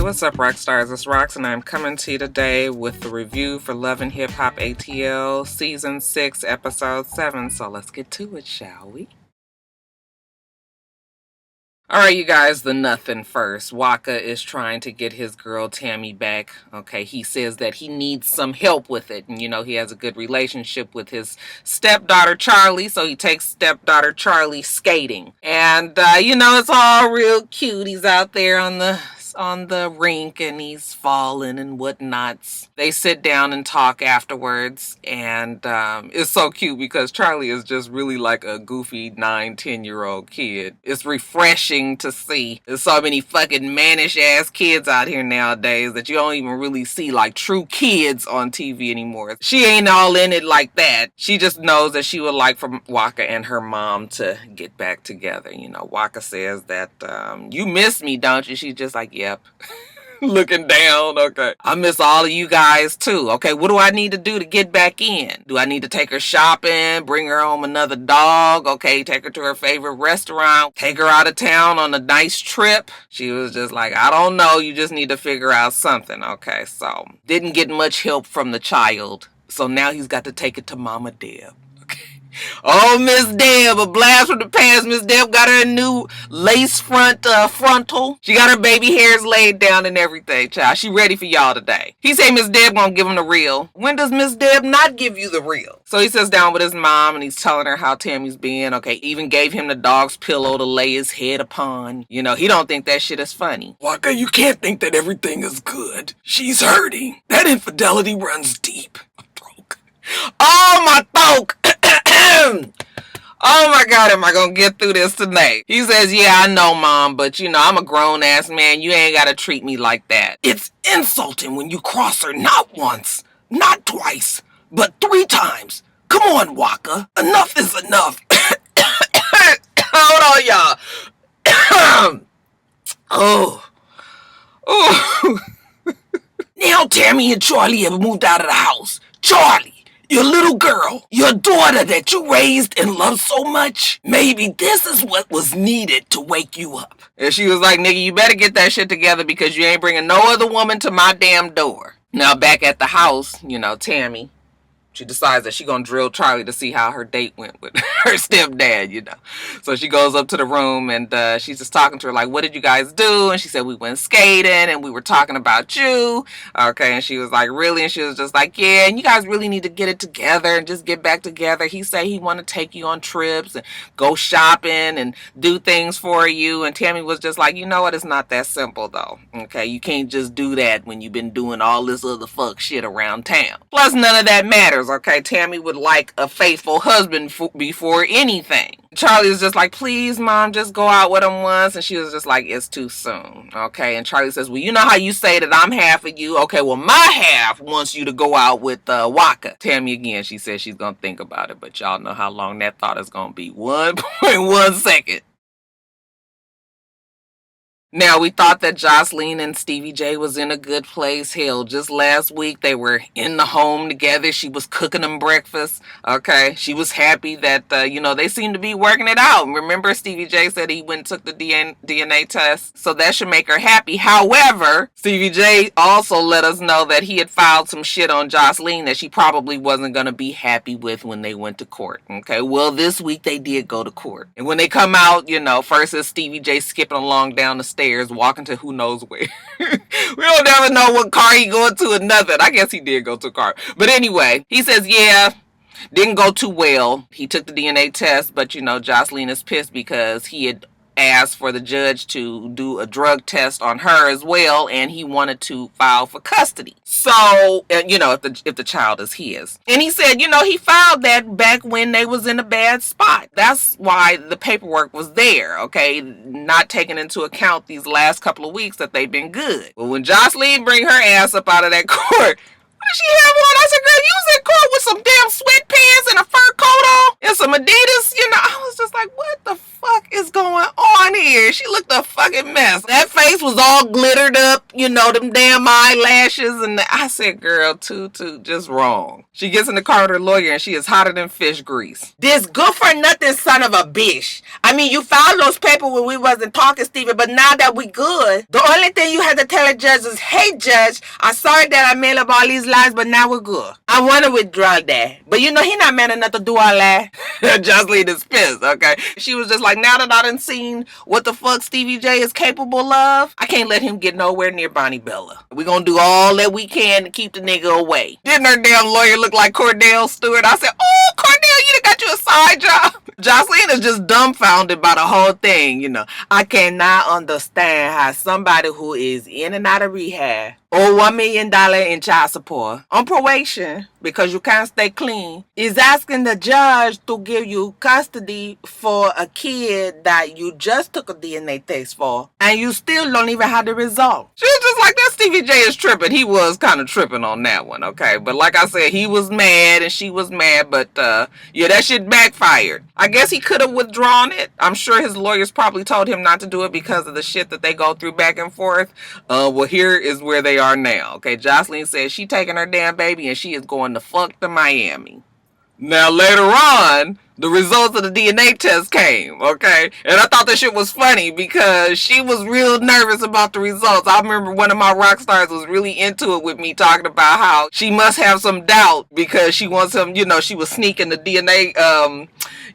what's up, Roxstars? It's Rox, and I'm coming to you today with the review for Love and Hip Hop ATL Season 6, Episode 7. So let's get to it, shall we? Alright, you guys, the nothing first. Waka is trying to get his girl Tommie back. Okay, he says that he needs some help with it. And, he has a good relationship with his stepdaughter Charlie, so he takes stepdaughter Charlie skating. And, it's all real cute. He's out there on the rink and he's falling and whatnots. They sit down and talk afterwards, and it's so cute because Charlie is just really like a goofy 9-10-year-old kid. It's refreshing to see. There's so many fucking mannish ass kids out here nowadays that you don't even really see like true kids on TV anymore. She ain't all in it like that. She just knows that she would like for Waka and her mom to get back together. Waka says that you miss me, don't you? She's just like, yep. Looking down. Okay, I miss all of you guys too. Okay, what do I need to do to get back in? Do I need to take her shopping, bring her home another dog? Okay, take her to her favorite restaurant, take her out of town on a nice trip? She was just like, I don't know, you just need to figure out something. Okay, so didn't get much help from the child, so now he's got to take it to Mama Deb. Oh, Miss Deb, a blast from the past. Miss Deb got her a new lace frontal. She got her baby hairs laid down and everything, child. She ready for y'all today. He say Miss Deb gonna give him the real. When does Miss Deb not give you the real? So he sits down with his mom and he's telling her how Tammie's been. Okay, even gave him the dog's pillow to lay his head upon. He don't think that shit is funny. Waka, you can't think that everything is good. She's hurting. That infidelity runs deep. I'm broke. Oh, my throat. Oh my God, am I gonna get through this tonight? He says, yeah, I know, Mom, but I'm a grown-ass man. You ain't gotta treat me like that. It's insulting when you cross her not once, not twice, but 3 times. Come on, Waka. Enough is enough. Hold on, y'all. Oh. Now Tommie and Charlie have moved out of the house. Charlie, your little girl, your daughter that you raised and loved so much, maybe this is what was needed to wake you up. And she was like, nigga, you better get that shit together because you ain't bringing no other woman to my damn door. Now back at the house, Tommie, she decides that she gonna drill Charlie to see how her date went with her stepdad, So she goes up to the room and she's just talking to her like, what did you guys do? And she said, we went skating and we were talking about you. Okay, and she was like, really? And she was just like, yeah, and you guys really need to get it together and just get back together. He said he want to take you on trips and go shopping and do things for you. And Tommie was just like, you know what? It's not that simple though. Okay, you can't just do that when you've been doing all this other fuck shit around town. Plus, none of that matters. Okay, Tommie would like a faithful husband before anything. Charlie was just like, please, Mom, just go out with him once. And she was just like, it's too soon. Okay, and Charlie says, well, you know how you say that I'm half of you? Okay, well, my half wants you to go out with Waka. Tommie, again, she says she's going to think about it, but y'all know how long that thought is going to be. 1.1 second. Now, we thought that Joseline and Stevie J was in a good place. Hell, just last week, they were in the home together. She was cooking them breakfast, okay? She was happy that, they seemed to be working it out. Remember, Stevie J said he went and took the DNA test, so that should make her happy. However, Stevie J also let us know that he had filed some shit on Joseline that she probably wasn't going to be happy with when they went to court, okay? Well, this week, they did go to court. And when they come out, first is Stevie J skipping along down the stairs, walking to who knows where. We don't ever know what car he going to or nothing. I guess he did go to a car. But anyway, he says, yeah, didn't go too well. He took the DNA test, but Joseline is pissed because he had asked for the judge to do a drug test on her as well, and he wanted to file for custody. So, if the child is his. And he said, he filed that back when they was in a bad spot. That's why the paperwork was there, okay? Not taking into account these last couple of weeks that they've been good. But when Joseline bring her ass up out of that court, she had one. I said, girl, you was in court with some damn sweatpants and a fur coat on and some Adidas. I was just like, what the fuck is going on here? She looked a fucking mess. That face was all glittered up, them damn eyelashes. And I said, girl, Tutu, just wrong. She gets in the car with her lawyer and she is hotter than fish grease. This good for nothing son of a bitch. I mean, you filed those papers when we wasn't talking, Stevie, but now that we good, the only thing you had to tell a judge is, hey, judge, I'm sorry that I made up all these lies, but now we're good. I want to withdraw that. But he not man enough to do all that. Joseline is pissed, okay? She was just like, now that I done seen what the fuck Stevie J is capable of, I can't let him get nowhere near Bonnie Bella. We gonna do all that we can to keep the nigga away. Didn't her damn lawyer look like Cordell Stewart? I said, oh, Cordell, you done got you a side job. Joseline is just dumbfounded by the whole thing, I cannot understand how somebody who is in and out of rehab or $1 million in child support on probation because you can't stay clean is asking the judge to give you custody for a kid that you just took a DNA test for and you still don't even have the result. She was just like, that Stevie J is tripping. He was kind of tripping on that one, okay? But like I said, he was mad and she was mad, but yeah, that shit backfired. I guess he could have withdrawn it. I'm sure his lawyers probably told him not to do it because of the shit that they go through back and forth. Well, here is where they are now. Okay, Joseline says she taking her damn baby and she is going to fuck to Miami. Now later on, the results of the DNA test came, okay? And I thought that shit was funny because she was real nervous about the results. I remember one of my rock stars was really into it with me talking about how she must have some doubt because she wants him, she was sneaking the DNA,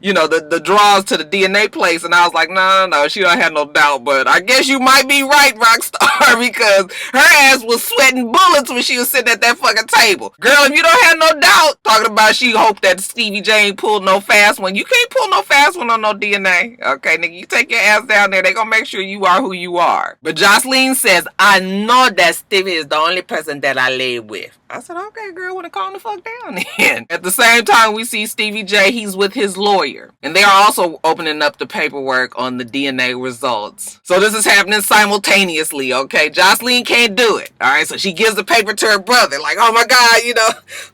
the draws to the DNA place. And I was like, no, she don't have no doubt. But I guess you might be right, Rockstar, because her ass was sweating bullets when she was sitting at that fucking table. Girl, if you don't have no doubt, talking about she hoped that Stevie J ain't pulled no fast one. You can't pull no fast one on no DNA. Okay, nigga, you take your ass down there. They gonna make sure you are who you are. But Joseline says, I know that Stevie is the only person that I lay with. I said, okay, girl, wanna calm the fuck down then. At the same time, we see Stevie J, he's with his lawyer. And they are also opening up the paperwork on the DNA results. So this is happening simultaneously, okay? Joseline can't do it. Alright, so she gives the paper to her brother, like, oh my God,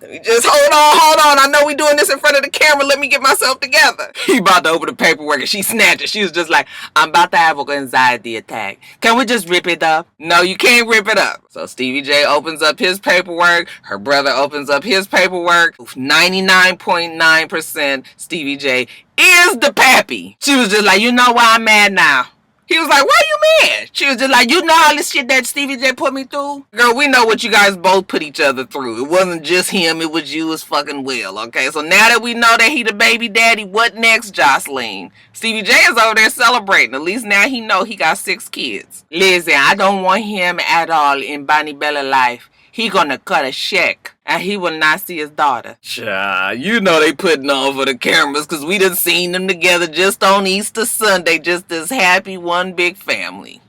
let me just hold on. I know we doing this in front of the camera. Let me get myself together. He about to open the paperwork and she snatched it. She was just like, I'm about to have an anxiety attack. Can we just rip it up? No, you can't rip it up. So Stevie J opens up his paperwork. Her brother opens up his paperwork. 99.9% Stevie J is the pappy. She was just like, you know why I'm mad now? He was like, why you mad? She was just like, you know all this shit that Stevie J put me through? Girl, we know what you guys both put each other through. It wasn't just him, it was you as fucking well, okay? So now that we know that he the baby daddy, what next, Joseline? Stevie J is over there celebrating. At least now he know he got 6 kids. Listen, I don't want him at all in Bonnie Bella life. He gonna cut a check and he will not see his daughter. Child, they putting on for the cameras because we done seen them together just on Easter Sunday, just this happy one big family.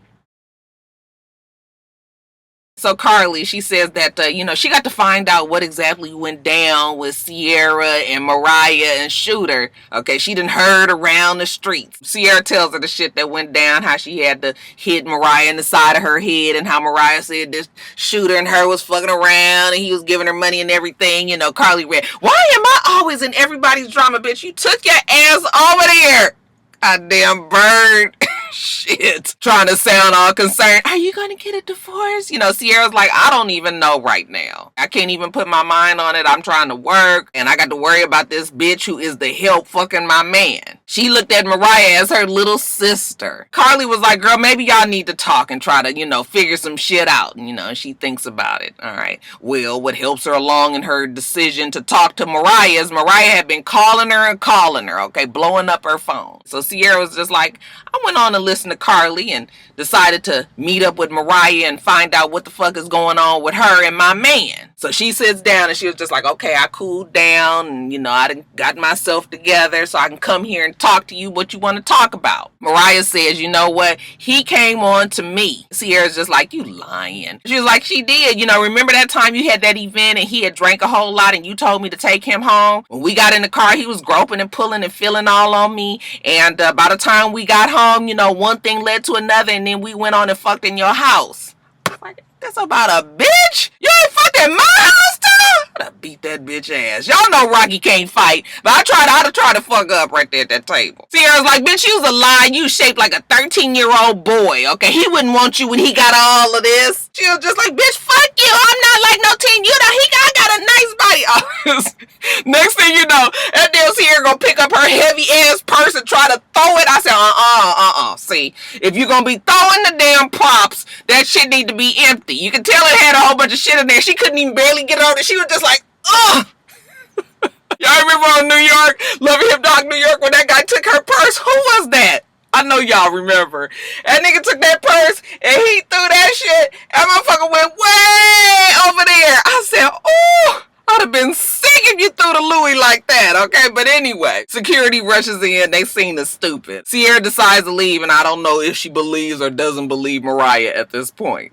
So Carly, she says that, she got to find out what exactly went down with Sierra and Mariah and Shooter. Okay, she done heard around the streets. Sierra tells her the shit that went down, how she had to hit Mariah in the side of her head and how Mariah said this Shooter and her was fucking around and he was giving her money and everything. Carly read, why am I always in everybody's drama, bitch? You took your ass over there. Goddamn bird. Shit. Trying to sound all concerned. Are you gonna get a divorce? Sierra's like, I don't even know right now. I can't even put my mind on it. I'm trying to work and I got to worry about this bitch who is the help fucking my man. She looked at Mariah as her little sister. Carly was like, girl, maybe y'all need to talk and try to, figure some shit out. And she thinks about it. All right. Well, what helps her along in her decision to talk to Mariah is Mariah had been calling her, okay, blowing up her phone. So Sierra was just like, I went on to listen to Carly and decided to meet up with Mariah and find out what the fuck is going on with her and my man. So she sits down and she was just like, okay, I cooled down and, I done got myself together so I can come here and talk to you what you want to talk about. Mariah says, you know what? He came on to me. Sierra's just like, you lying. She was like, she did. Remember that time you had that event and he had drank a whole lot and you told me to take him home? When we got in the car, he was groping and pulling and feeling all on me. And by the time we got home, one thing led to another and then we went on and fucked in your house. I was like, that's about a bitch? You ain't fucked in my house too? I beat that bitch ass. Y'all know Rocky can't fight, but I'd have tried to fuck up right there at that table. Sierra's like, bitch, you was a lie. You shaped like a 13-year-old boy, okay? He wouldn't want you when he got all of this. She was just like, bitch, fuck you. I'm not like no teen. You know, I got a nice body. Next thing you know, that damn Sierra gonna pick up her heavy ass purse and try to throw it. I said, See, if you're gonna be throwing the damn props, that shit need to be empty. You can tell it had a whole bunch of shit in there. She couldn't even barely get it on it. She was just like, ugh. Y'all remember on New York, Love and Hip Dog New York, when that guy took her purse? Who was that? I know y'all remember. That nigga took that purse and he threw that shit and motherfucker went way over there. I said, oh, I'd have been sick if you threw the Louis like that, okay? But anyway, security rushes in. They seen us stupid. Sierra decides to leave, and I don't know if she believes or doesn't believe Mariah at this point.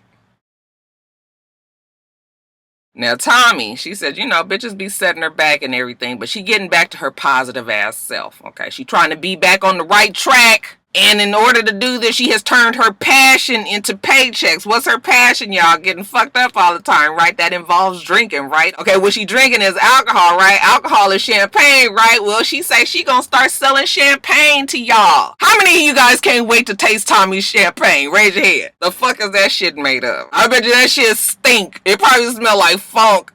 Now, Tommie, she said, you know, bitches be setting her back and everything, but she getting back to her positive ass self, okay? She trying to be back on the right track. And in order to do this, she has turned her passion into paychecks. What's her passion, y'all? Getting fucked up all the time, right? That involves drinking, right? Okay, what she drinking is alcohol, right? Alcohol is champagne, right? Well, she say she gonna start selling champagne to y'all. How many of you guys can't wait to taste Tommie's champagne? Raise your hand. The fuck is that shit made of? I bet you that shit stink. It probably smell like funk.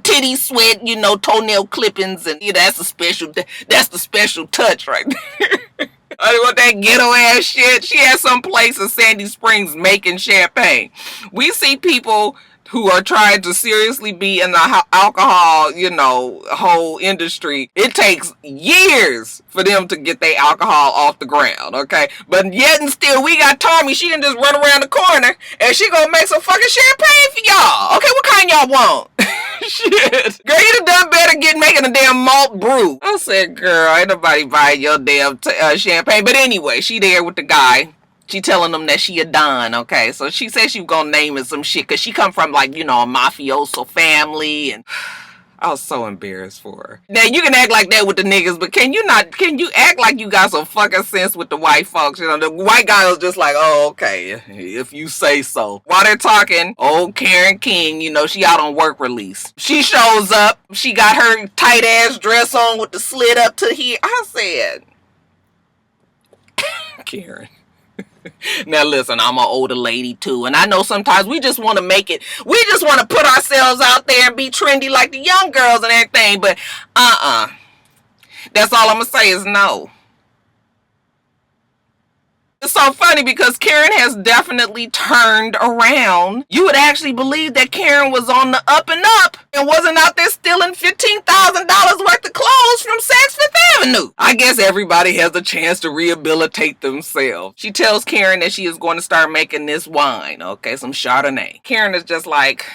Titty sweat, you know, toenail clippings, and you know, that's the special touch right there. I want that ghetto ass shit. She has some place in Sandy Springs making champagne. We see people who are trying to seriously be in the alcohol, you know, whole industry. It takes years for them to get their alcohol off the ground, okay? But yet and still, we got Tommie. She can just run around the corner and she gonna make some fucking champagne for y'all. Okay, what kind y'all want? Shit. Girl, you done better making a damn malt brew. I said, girl, ain't nobody buying your damn champagne. But anyway, she there with the guy. She telling them that she a Don, okay? So she said she was gonna name it some shit, because she come from, like, you know, a mafioso family, and I was so embarrassed for her. Now, you can act like that with the niggas, but can you act like you got some fucking sense with the white folks? You know, the white guy was just like, oh, okay, if you say so. While they're talking, old Karen King, you know, she out on work release. She shows up. She got her tight-ass dress on with the slit up to here. I said, Karen. Now listen, I'm an older lady too, and I know sometimes we just want to make it, we just want to put ourselves out there and be trendy like the young girls and everything, but that's all I'm gonna say is no. It's so funny because Karen has definitely turned around. You would actually believe that Karen was on the up and up and wasn't out there stealing $15,000 worth of clothes from Saks Fifth Avenue. I guess everybody has a chance to rehabilitate themselves. She tells Karen that she is going to start making this wine, okay, some Chardonnay. Karen is just like,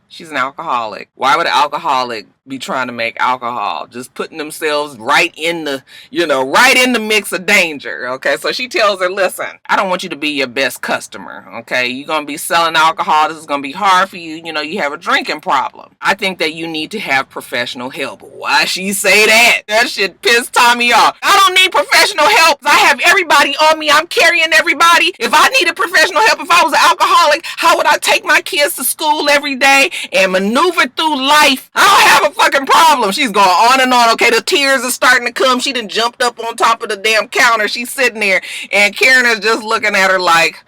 she's an alcoholic. Why would an alcoholic be trying to make alcohol? Just putting themselves right in the, you know, right in the mix of danger, okay? So she tells her, listen, I don't want you to be your best customer, okay? You're going to be selling alcohol. This is going to be hard for you. You know, you have a drinking problem. I think that you need to have professional help. Why she say that? That shit pissed Tommie off. I don't need professional help. I have everybody on me. I'm carrying everybody. If I needed professional help, if I was an alcoholic, how would I take my kids to school every day and maneuver through life? I don't have a fucking problem. She's going on and on. Okay, the tears are starting to come. She done jumped up on top of the damn counter. She's sitting there, and Karen is just looking at her like,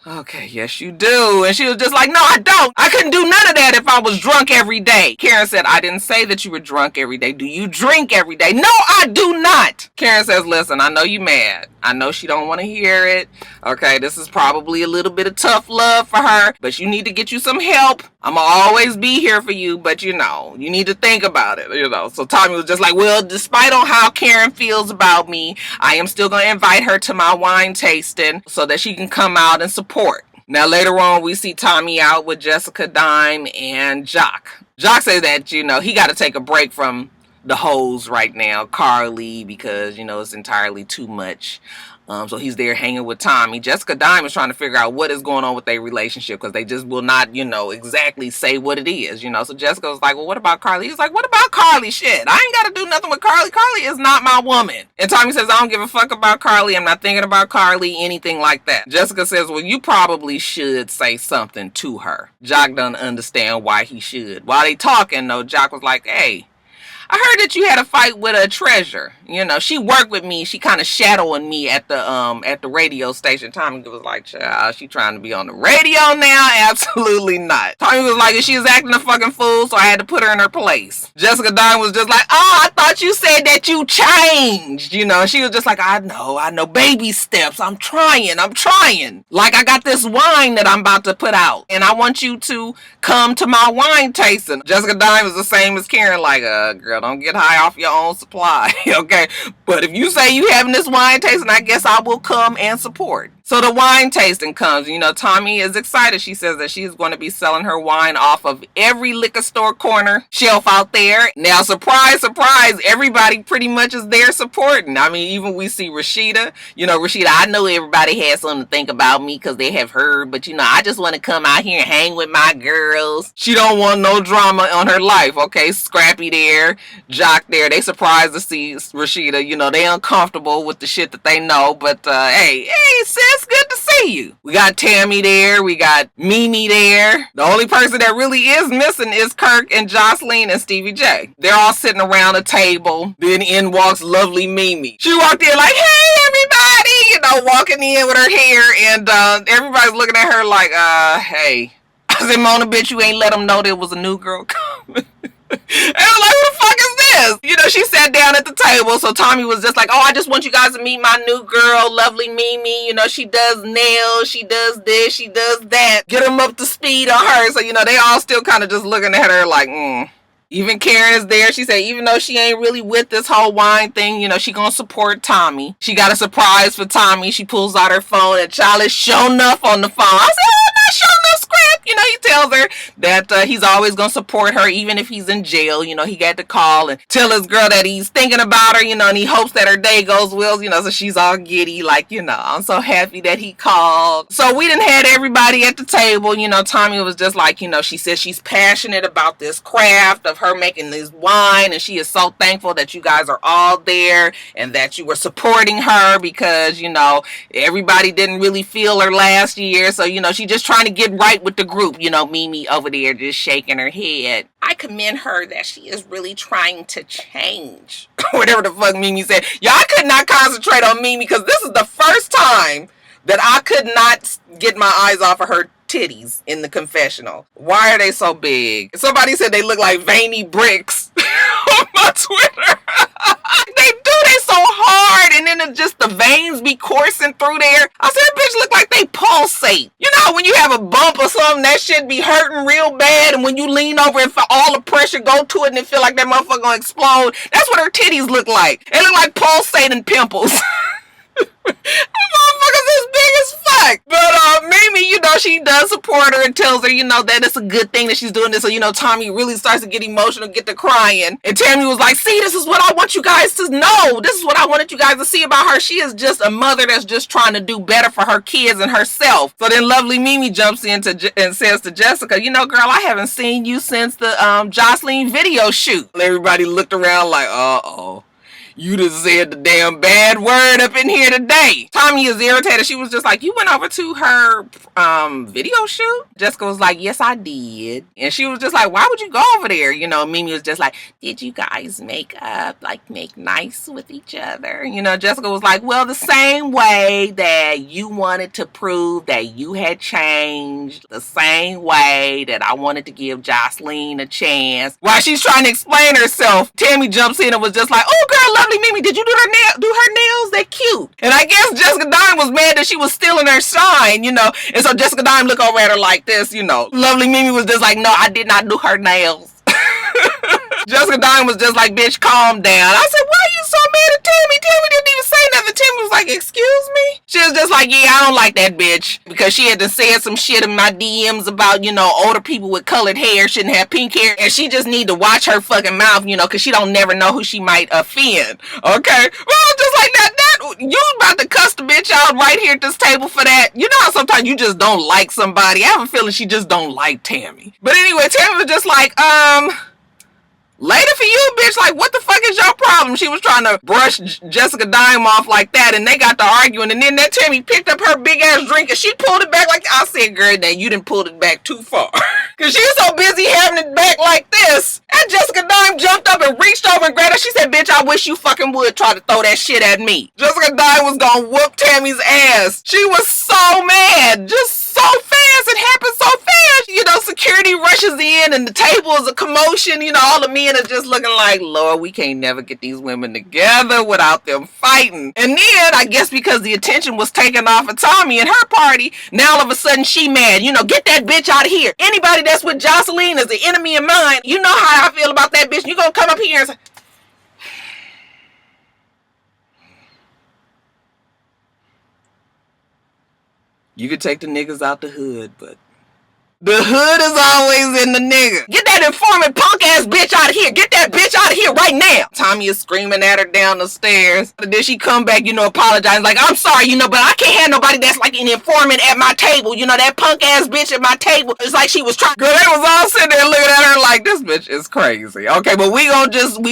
okay, yes you do. And she was just like, no, I don't. I couldn't do none of that if I was drunk every day. Karen said, I didn't say that you were drunk every day. Do you drink every day? No, I do not. Karen says, listen, I know you mad. I know she don't want to hear it. Okay, this is probably a little bit of tough love for her, but you need to get you some help. I'm gonna always be here for you, but you know, you need to think about it, you know. So Tommie was just like, well, despite on how Karen feels about me, I am still gonna invite her to my wine tasting so that she can come out and support. Now later on, we see Tommie out with Jessica Dime and Jock. Jock says that, you know, he got to take a break from the hoes right now, Carly, because, you know, it's entirely too much. So he's there hanging with Tommie. Jessica Dime is trying to figure out what is going on with their relationship because they just will not, exactly say what it is, So Jessica was like, well, what about Carly? He's like, what about Carly? Shit, I ain't got to do nothing with Carly. Carly is not my woman. And Tommie says, I don't give a fuck about Carly. I'm not thinking about Carly, anything like that. Jessica says, well, you probably should say something to her. Jock doesn't understand why he should. While they talking, though, Jock was like, hey, I heard that you had a fight with a Treasure. She worked with me. She kind of shadowing me at the radio station. Tommie was like, child, she trying to be on the radio now? Absolutely not. Tommie was like, she was acting a fucking fool, so I had to put her in her place. Jessica Dime was just like, oh, I thought you said that you changed. She was just like, I know, baby steps. I'm trying. Like, I got this wine that I'm about to put out, and I want you to come to my wine tasting. Jessica Dime is the same as Karen, like, girl, don't get high off your own supply, okay? But if you say you having this wine tasting, I guess I will come and support. So the wine tasting comes. Tommie is excited. She says that she's going to be selling her wine off of every liquor store corner shelf out there. Now, surprise, surprise, everybody pretty much is there supporting. I mean, even we see Rashida. Rashida, I know everybody has something to think about me because they have heard, but I just want to come out here and hang with my girls. She don't want no drama on her life, okay? Scrappy there, Jock there. They surprised to see Rashida. They uncomfortable with the shit that they know, but hey, sis, good to see you. We got Tommie there. We got Mimi there. The only person that really is missing is Kirk and Joseline and Stevie J. They're all sitting around a table. Then in walks lovely Mimi. She walked in like, hey, everybody, walking in with her hair, and everybody's looking at her like, hey. I said, Mona, bitch, you ain't let them know there was a new girl coming. And I was like, who the fuck is this? She sat down at the table, so Tommie was just like, oh, I just want you guys to meet my new girl, lovely Mimi. She does nails, she does this, she does that. Get them up to speed on her. So, they all still kind of just looking at her like, Even Karen is there. She said, even though she ain't really with this whole wine thing, she gonna support Tommie. She got a surprise for Tommie. She pulls out her phone, and child is shown enough on the phone. I said, oh, not show enough script. He tells her that he's always gonna support her, even if he's in jail. He got to call and tell his girl that he's thinking about her, and he hopes that her day goes well, so she's all giddy, like, I'm so happy that he called. So we done had everybody at the table. Tommie was just like, she says she's passionate about this craft of her making this wine, and she is so thankful that you guys are all there and that you were supporting her because everybody didn't really feel her last year, so she just trying to get right with the group. Mimi over there just shaking her head. I commend her that she is really trying to change. Whatever the fuck Mimi said. I could not concentrate on Mimi because this is the first time that I could not get my eyes off of her titties in the confessional. Why are they so big? Somebody said they look like veiny bricks on my Twitter. They so hard, and then it's just the veins be coursing through there. I said, that bitch look like they pulsate. When you have a bump or something, that shit be hurting real bad, and when you lean over and all the pressure go to it and it feel like that motherfucker gonna explode. That's what her titties look like. They look like pulsating pimples. Motherfuckers as big as fuck. But Mimi, she does support her and tells her, that it's a good thing that she's doing this. So, Tommie really starts to get emotional, get to crying. And Tommie was like, see, this is what I want you guys to know. This is what I wanted you guys to see about her. She is just a mother that's just trying to do better for her kids and herself. So then lovely Mimi jumps in and says to Jessica, girl, I haven't seen you since the Joseline video shoot. Everybody looked around like, uh-oh. You just said the damn bad word up in here today. Tommie is irritated. She was just like, you went over to her video shoot? Jessica was like, yes, I did. And she was just like, why would you go over there? Mimi was just like, did you guys make up, like make nice with each other? Jessica was like, well, the same way that you wanted to prove that you had changed, the same way that I wanted to give Joseline a chance. While she's trying to explain herself, Tommie jumps in and was just like, oh, girl, lovely Mimi, did you do her nails? They're cute. And I guess Jessica Dime was mad that she was stealing her shine, And so Jessica Dime looked over at her like this, Lovely Mimi was just like, no, I did not do her nails. Jessica Dime was just like, bitch, calm down. I said, why are you so mad at Tommie? Tommie didn't even say nothing. Tommie was like, excuse me? She was just like, yeah, I don't like that bitch. Because she had to say some shit in my DMs about, older people with colored hair shouldn't have pink hair. And she just need to watch her fucking mouth, because she don't never know who she might offend. Okay? Well, just like that, what? You about to cuss the bitch out right here at this table for that? You know how sometimes you just don't like somebody? I have a feeling she just don't like Tommie. But anyway, Tommie was just like, later for you, bitch. Like, what the fuck is your problem? She was trying to brush Jessica Dime off like that, and they got to arguing. And then that Tommie picked up her big ass drink and she pulled it back like I said, girl, that you done pulled it back too far. Cause she was so busy having it back like this. And Jessica Dime jumped up and reached over and grabbed her. She said, bitch, I wish you fucking would try to throw that shit at me. Jessica Dime was gonna whoop Tammie's ass. She was so mad. Just so fast. It happened so fast. You know, security rushes in and the table is a commotion. You know, all the men are just looking like, Lord, we can't never get these women together without them fighting. And then, I guess because the attention was taken off of Tommie and her party, now all of a sudden she mad. You know, get that bitch out of here. Anybody that's with Joseline is the enemy of mine. You know how I feel about that bitch. You gonna come up here and say, you could take the niggas out the hood, but the hood is always in the nigga. Get that informant punk ass bitch out of here. Get that bitch out of here right now. Tommie is screaming at her down the stairs. And then she come back, you know, apologizing like, I'm sorry, you know, but I can't have nobody that's like an informant at my table. You know, that punk ass bitch at my table. It's like she was trying. Girl, they was all sitting there looking at her like, this bitch is crazy. Okay, but we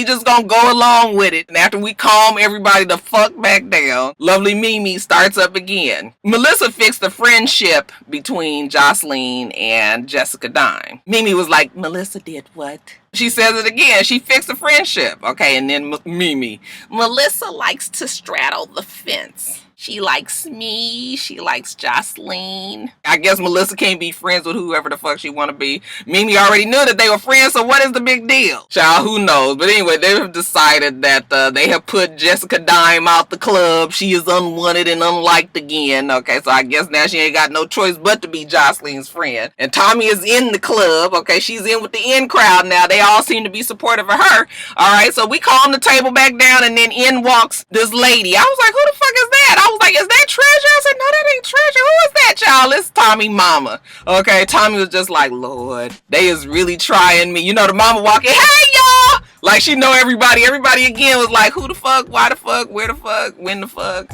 just gonna go along with it. And after we calm everybody the fuck back down, lovely Mimi starts up again. Melissa fixed the friendship between Joseline and Jessica Dime. Mimi was like, Melissa did what? She says it again. She fixed the friendship. Okay, and then Mimi. Melissa likes to straddle the fence. She likes me. She likes Joseline. I guess Melissa can't be friends with whoever the fuck she want to be. Mimi already knew that they were friends, so what is the big deal? Child, who knows? But anyway, they have decided that they have put Jessica Dime out the club. She is unwanted and unliked again. Okay, so I guess now she ain't got no choice but to be Joseline's friend. And Tommie is in the club. Okay, she's in with the in crowd now. They all seem to be supportive of her. All right, so we calm the table back down, and then in walks this lady. I was like, who the fuck is that? I was like, is that Treasure? I said, no, that ain't Treasure. Who is that, child? It's Tommie mama. Okay, Tommie was just like, Lord, they is really trying me. You know, the mama walking, hey, y'all! Like, she know everybody. Everybody again was like, who the fuck? Why the fuck? Where the fuck? When the fuck?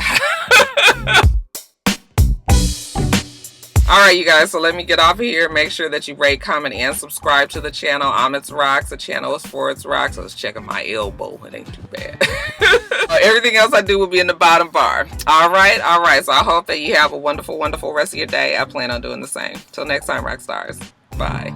Alright, you guys, so let me get off of here. Make sure that you rate, comment, and subscribe to the channel. I'm itsrox. The channel is for itsrox. I was checking my elbow. It ain't too bad. Everything else I do will be in the bottom bar. Alright. So I hope that you have a wonderful, wonderful rest of your day. I plan on doing the same. Till next time, Roxstars. Bye.